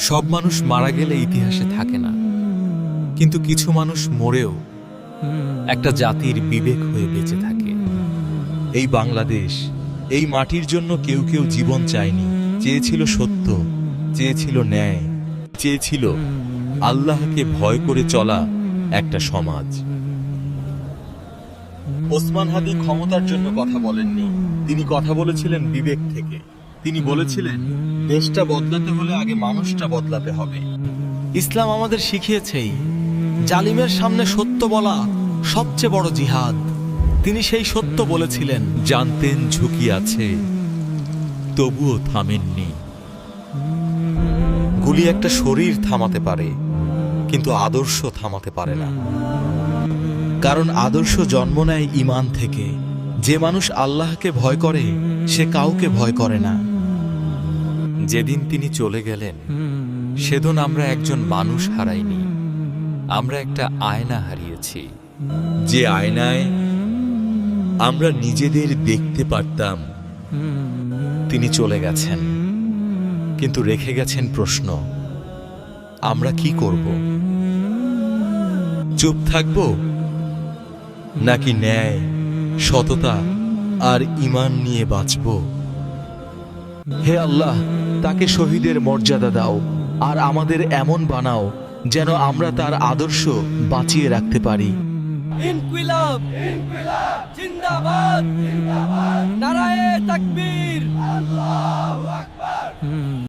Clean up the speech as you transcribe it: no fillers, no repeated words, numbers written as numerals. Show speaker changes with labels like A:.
A: সব মানুষ মারা গেলে ইতিহাসে থাকে না, কিন্তু কিছু মানুষ মরেও একটা জাতির বিবেক হয়ে বেঁচে থাকে।
B: এই বাংলাদেশ, এই মাটির জন্য কেউ কেউ জীবন চায়নি, চেয়েছিল সত্য, চেয়েছিল ন্যায়, চেয়েছিল আল্লাহকে ভয় করে চলা একটা সমাজ। ওসমান হাদি ক্ষমতার জন্য কথা বলেননি, তিনি কথা বলেছিলেন বিবেক থেকে। তিনি বলেছিলেন দেশটা বদলাতে হলে আগে মানুষটা বদলাতে হবে।
C: ইসলাম আমাদের শিখিয়েছেই জালিমের সামনে সত্য বলা সবচেয়ে বড় জিহাদ। তিনি সেই সত্য বলেছিলেন,
B: জানতেন ঝুঁকি আছে, তবুও থামেননি। গুলি একটা শরীর থামাতে পারে, কিন্তু আদর্শ থামাতে পারে না। কারণ আদর্শ জন্ম নেয় ঈমান থেকে। যে মানুষ আল্লাহকে ভয় করে, সে কাউকে ভয় করে না।
A: যেদিন তিনি চলে গেলেন, সেদিন আমরা একজন মানুষ হারাইনি, আমরা একটা আয়না হারিয়েছি।
B: যে আয়নায় আমরা নিজেদের দেখতে পারতাম।
A: তিনি চলে গেছেন, কিন্তু রেখে গেছেন প্রশ্ন, আমরা কি করব?
B: চুপ থাকবো, নাকি ন্যায়, সততা আর ঈমান নিয়ে বাঁচব?
C: হে আল্লাহ, তাকে শহীদের মর্যাদা দাও, আর আমাদের এমন বানাও যেন আমরা তার আদর্শ বাঁচিয়ে রাখতে পারি।
D: ইনকিলাব জিন্দাবাদ, নারায়ে তাকবীর, আল্লাহু আকবার।